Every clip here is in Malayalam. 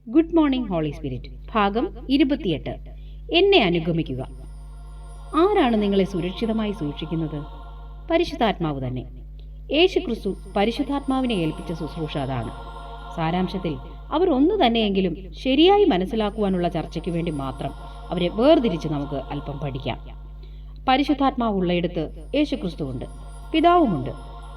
ഗുഡ് മോർണിംഗ് ഹോളി സ്പിരിറ്റ് ഭാഗം 28. എന്നെ അനുഗമിക്കുക. ആരാണ് നിങ്ങളെ സുരക്ഷിതമായി സൂക്ഷിക്കുന്നത്? പരിശുദ്ധാത്മാവ് തന്നെ. യേശുക്രിസ്തു പരിശുദ്ധാത്മാവിനെ ഏൽപ്പിച്ച ശുശ്രൂഷ അതാണ്. സാരാംശത്തിൽ അവർ ഒന്നു തന്നെയെങ്കിലും ശരിയായി മനസ്സിലാക്കുവാനുള്ള ചർച്ചയ്ക്ക് വേണ്ടി മാത്രം അവരെ വേർതിരിച്ച് നമുക്ക് അല്പം പഠിക്കാം. പരിശുദ്ധാത്മാവ് ഉള്ളയിടത്ത് യേശുക്രിസ്തുവുണ്ട്, പിതാവുമുണ്ട്.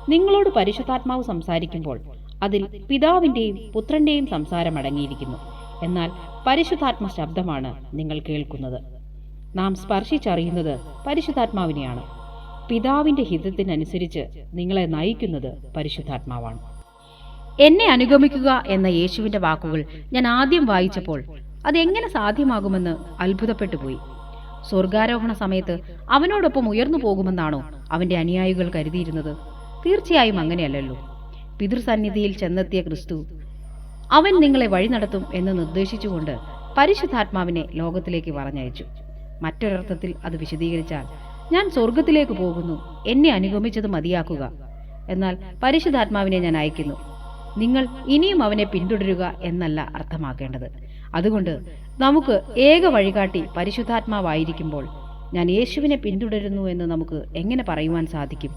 നിങ്ങളോട് പരിശുദ്ധാത്മാവ് സംസാരിക്കുമ്പോൾ അതിൽ പിതാവിന്റെയും പുത്രന്റെയും സംസാരം അടങ്ങിയിരിക്കുന്നു. എന്നാൽ പരിശുദ്ധാത്മ ശബ്ദമാണ് നിങ്ങൾ കേൾക്കുന്നത്. നാം സ്പർശിച്ചറിയുന്നത് പരിശുദ്ധാത്മാവിനെയാണ്. പിതാവിന്റെ ഹിതത്തിനനുസരിച്ച് നിങ്ങളെ നയിക്കുന്നത് പരിശുദ്ധാത്മാവാണ്. എന്നെ അനുഗമിക്കുക എന്ന യേശുവിന്റെ വാക്കുകൾ ഞാൻ ആദ്യം വായിച്ചപ്പോൾ അതെങ്ങനെ സാധ്യമാകുമെന്ന് അത്ഭുതപ്പെട്ടു പോയി. സ്വർഗാരോഹണ സമയത്ത് അവനോടൊപ്പം ഉയർന്നു പോകുമെന്നാണോ അവന്റെ അനുയായികൾ കരുതിയിരുന്നത്? തീർച്ചയായും അങ്ങനെയല്ലല്ലോ. പിതൃസന്നിധിയിൽ ചെന്നെത്തിയ ക്രിസ്തു അവൻ നിങ്ങളെ വഴി നടത്തും എന്ന് നിർദ്ദേശിച്ചുകൊണ്ട് പരിശുദ്ധാത്മാവിനെ ലോകത്തിലേക്ക് പറഞ്ഞയച്ചു. മറ്റൊരർത്ഥത്തിൽ അത് വിശദീകരിച്ചാൽ, ഞാൻ സ്വർഗത്തിലേക്ക് പോകുന്നു, എന്നെ അനുഗമിച്ചത് മതിയാക്കുക, എന്നാൽ പരിശുദ്ധാത്മാവിനെ ഞാൻ അയക്കുന്നു, നിങ്ങൾ ഇനിയും അവനെ പിന്തുടരുക എന്നല്ല അർത്ഥമാക്കേണ്ടത്. അതുകൊണ്ട് നമുക്ക് ഏക വഴികാട്ടി പരിശുദ്ധാത്മാവായിരിക്കുമ്പോൾ ഞാൻ യേശുവിനെ പിന്തുടരുന്നു എന്ന് നമുക്ക് എങ്ങനെ പറയുവാൻ സാധിക്കും?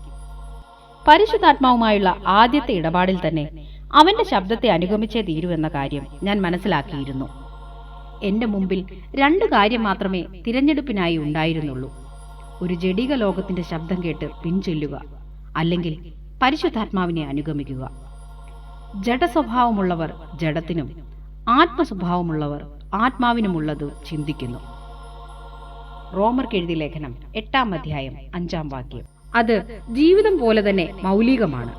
പരിശുദ്ധാത്മാവുമായുള്ള ആദ്യത്തെ ഇടപാടിൽ തന്നെ അവന്റെ ശബ്ദത്തെ അനുഗമിച്ചേ തീരുവെന്ന കാര്യം ഞാൻ മനസ്സിലാക്കിയിരുന്നു. എന്റെ മുമ്പിൽ 2 കാര്യം മാത്രമേ തിരഞ്ഞെടുപ്പിനായി ഉണ്ടായിരുന്നുള്ളൂ: ഒരു ജഡിക ലോകത്തിന്റെ ശബ്ദം കേട്ട് പിൻചൊല്ലുക, അല്ലെങ്കിൽ പരിശുദ്ധാത്മാവിനെ അനുഗമിക്കുക. ജഡസ്വഭാവമുള്ളവർ ജഡത്തിനും ആത്മസ്വഭാവമുള്ളവർ ആത്മാവിനുമുള്ളത് ചിന്തിക്കുന്നു. റോമർക്കെഴുതിയ ലേഖനം 8-ാം അധ്യായം 5-ാം വാക്യം. അത് ജീവിതം പോലെ തന്നെ മൗലികമാണ്.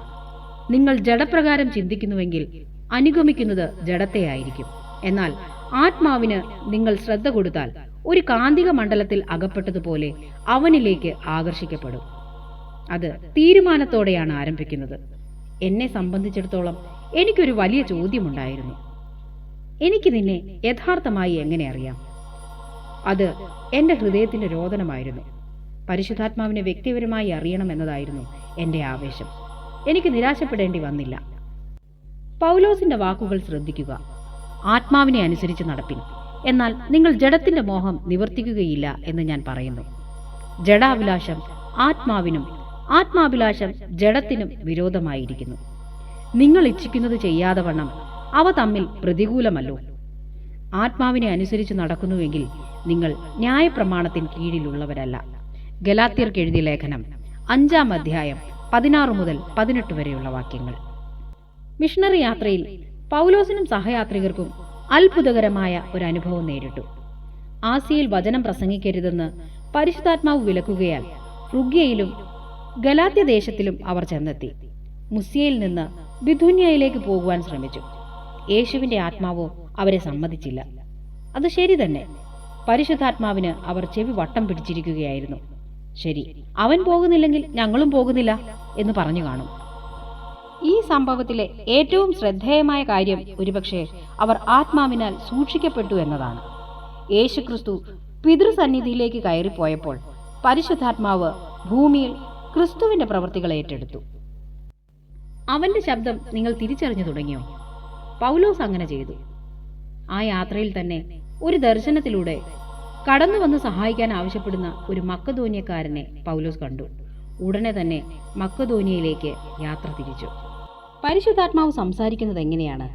നിങ്ങൾ ജഡപ്രകാരം ചിന്തിക്കുന്നുവെങ്കിൽ അനുഗമിക്കുന്നത് ജഡത്തെയായിരിക്കും. എന്നാൽ ആത്മാവിന് നിങ്ങൾ ശ്രദ്ധ കൊടുത്താൽ ഒരു കാന്തിക മണ്ഡലത്തിൽ അകപ്പെട്ടതുപോലെ അവനിലേക്ക് ആകർഷിക്കപ്പെടും. അത് തീരുമാനത്തോടെയാണ് ആരംഭിക്കുന്നത്. എന്നെ സംബന്ധിച്ചിടത്തോളം എനിക്കൊരു വലിയ ചോദ്യമുണ്ടായിരുന്നു: എനിക്ക് നിന്നെ യഥാർത്ഥമായി എങ്ങനെ അറിയാം? അത് എന്റെ ഹൃദയത്തിന്റെ രോദനമായിരുന്നു. പരിശുദ്ധാത്മാവിനെ വ്യക്തിപരമായി അറിയണമെന്നതായിരുന്നു എന്റെ ആവേശം. എനിക്ക് നിരാശപ്പെടേണ്ടി വന്നില്ല. പൗലോസിന്റെ വാക്കുകൾ ശ്രദ്ധിക്കുക: ആത്മാവിനെ അനുസരിച്ച് നടപ്പിൻ, എന്നാൽ നിങ്ങൾ ജഡത്തിന്റെ മോഹം നിവർത്തിക്കുകയില്ല എന്ന് ഞാൻ പറയുന്നു. ജഡാഭിലാഷം ആത്മാവിനും ആത്മാഭിലാഷം ജഡത്തിനും വിരോധമായിരിക്കുന്നു. നിങ്ങൾ ഇച്ഛിക്കുന്നത് ചെയ്യാതെ വണ്ണം അവ തമ്മിൽ പ്രതികൂലമല്ലോ. ആത്മാവിനെ അനുസരിച്ച് നടക്കുന്നുവെങ്കിൽ നിങ്ങൾ ന്യായപ്രമാണത്തിന് കീഴിലുള്ളവരല്ല. ഗലാത്യർക്ക് എഴുതിയ ലേഖനം 5-ാം അധ്യായം 16 മുതൽ 18 വരെയുള്ള വാക്യങ്ങൾ. മിഷണറി യാത്രയിൽ പൗലോസിനും സഹയാത്രികർക്കും അത്ഭുതകരമായ ഒരു അനുഭവം നേരിട്ടു. ആസിയയിൽ വചനം പ്രസംഗിക്കരുതെന്ന് പരിശുദ്ധാത്മാവ് വിലക്കുകയാൽ ഫ്രുഗ്യയിലും ഗലാത്യ ദേശത്തിലും അവർ ചെന്നെത്തി. മുസ്യയിൽ നിന്ന് ബിഥുന്യയിലേക്ക് പോകുവാൻ ശ്രമിച്ചു. യേശുവിന്റെ ആത്മാവോ അവരെ സമ്മതിച്ചില്ല. അത് ശരി തന്നെ. പരിശുദ്ധാത്മാവിന് അവർ ചെവി വട്ടം പിടിച്ചിരിക്കുകയായിരുന്നു. ശരി, അവൻ പോകുന്നില്ലെങ്കിൽ ഞങ്ങളും പോകുന്നില്ല എന്ന് പറഞ്ഞു കാണും. ഈ സംഭവത്തിലെ ഏറ്റവും ശ്രദ്ധേയമായ കാര്യം ഒരുപക്ഷെ അവർ ആത്മാവിനാൽ സൂക്ഷിക്കപ്പെട്ടു എന്നതാണ്. യേശുക്രിസ്തു പിതൃസന്നിധിയിലേക്ക് കയറിപ്പോയപ്പോൾ പരിശുദ്ധാത്മാവ് ഭൂമിയിൽ ക്രിസ്തുവിന്റെ പ്രവൃത്തികൾ ഏറ്റെടുത്തു. അവന്റെ ശബ്ദം നിങ്ങൾ തിരിച്ചറിഞ്ഞു തുടങ്ങിയോ? പൗലോസ് അങ്ങനെ ചെയ്തു. ആ യാത്രയിൽ തന്നെ ഒരു ദർശനത്തിലൂടെ കടന്നു വന്ന് സഹായിക്കാൻ ആവശ്യപ്പെടുന്ന ഒരു മക്കദോന്യക്കാരനെ പൗലോസ് കണ്ടു. ഉടനെ തന്നെ മക്കദോന്യയിലേക്ക് യാത്ര തിരിച്ചു. പരിശുദ്ധാത്മാവ് സംസാരിക്കുന്നത് എങ്ങനെയാണ്?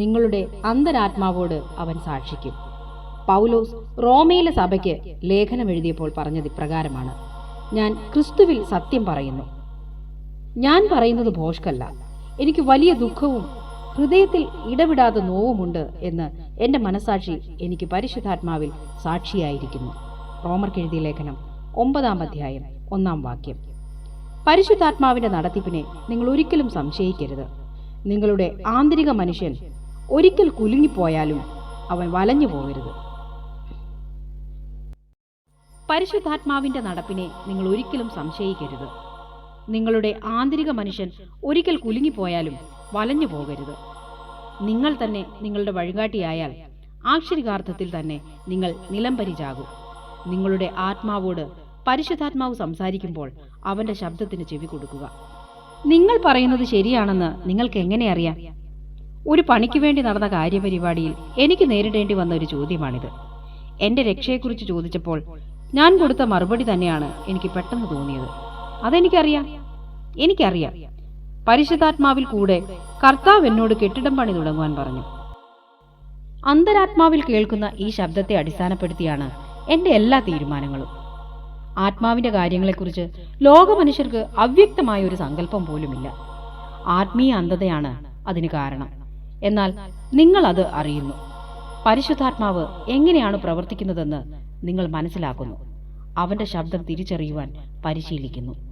നിങ്ങളുടെ അന്തരാത്മാവോട് അവൻ സാക്ഷിക്കും. പൗലോസ് റോമയിലെ സഭയ്ക്ക് ലേഖനം എഴുതിയപ്പോൾ പറഞ്ഞത് ഇപ്രകാരമാണ്: ഞാൻ ക്രിസ്തുവിൽ സത്യം പറയുന്നു. ഞാൻ പറയുന്നത് ഭോഷ്കല്ല. എനിക്ക് വലിയ ദുഃഖവും ഹൃദയത്തിൽ ഇടവിടാതെ നോവുമുണ്ട് എന്ന് എന്റെ മനസാക്ഷി എനിക്ക് പരിശുദ്ധാത്മാവിൽ സാക്ഷിയായിരിക്കുന്നു. റോമർക്കെഴുതിയ ലേഖനം 9-ാം അധ്യായം 1-ാം വാക്യം. പരിശുദ്ധാത്മാവിന്റെ നടത്തിപ്പിനെ നിങ്ങൾ ഒരിക്കലും സംശയിക്കരുത്. നിങ്ങളുടെ ആന്തരിക മനുഷ്യൻ ഒരിക്കൽ കുലുങ്ങിപ്പോയാലും അവൻ വലഞ്ഞു പോകരുത്. പരിശുദ്ധാത്മാവിന്റെ നടപ്പിനെ നിങ്ങൾ ഒരിക്കലും സംശയിക്കരുത്. നിങ്ങളുടെ ആന്തരിക മനുഷ്യൻ ഒരിക്കൽ കുലുങ്ങിപ്പോയാലും വലഞ്ഞു പോകരുത്. നിങ്ങൾ തന്നെ നിങ്ങളുടെ വഴികാട്ടിയായാൽ ആക്ഷരികാർത്ഥത്തിൽ തന്നെ നിങ്ങൾ നിലംപരിചാകും. നിങ്ങളുടെ ആത്മാവോട് പരിശുദ്ധാത്മാവ് സംസാരിക്കുമ്പോൾ അവന്റെ ശബ്ദത്തിന് ചെവി കൊടുക്കുക. നിങ്ങൾ പറയുന്നത് ശരിയാണെന്ന് നിങ്ങൾക്ക് എങ്ങനെ അറിയാം? ഒരു പണിക്ക് വേണ്ടി നടന്ന കാര്യപരിപാടിയിൽ എനിക്ക് നേരിടേണ്ടി വന്ന ഒരു ചോദ്യമാണിത്. എൻ്റെ രക്ഷയെക്കുറിച്ച് ചോദിച്ചപ്പോൾ ഞാൻ കൊടുത്ത മറുപടി തന്നെയാണ് എനിക്ക് പെട്ടെന്ന് തോന്നിയത്. എനിക്കറിയാം. പരിശുദ്ധാത്മാവിൽ കൂടെ കർത്താവ് എന്നോട് കെട്ടിടം പണി തുടങ്ങുവാൻ പറഞ്ഞു. അന്തരാത്മാവിൽ കേൾക്കുന്ന ഈ ശബ്ദത്തെ അടിസ്ഥാനപ്പെടുത്തിയാണ് എൻ്റെ എല്ലാ തീരുമാനങ്ങളും. ആത്മാവിന്റെ കാര്യങ്ങളെക്കുറിച്ച് ലോകമനുഷ്യർക്ക് അവ്യക്തമായ ഒരു സങ്കല്പം പോലുമില്ല. ആത്മീയ അന്ധതയാണ് അതിന് കാരണം. എന്നാൽ നിങ്ങൾ അത് അറിയുന്നു. പരിശുദ്ധാത്മാവ് എങ്ങനെയാണ് പ്രവർത്തിക്കുന്നതെന്ന് നിങ്ങൾ മനസ്സിലാക്കുന്നു. അവന്റെ ശബ്ദം തിരിച്ചറിയുവാൻ പരിശീലിക്കുന്നു.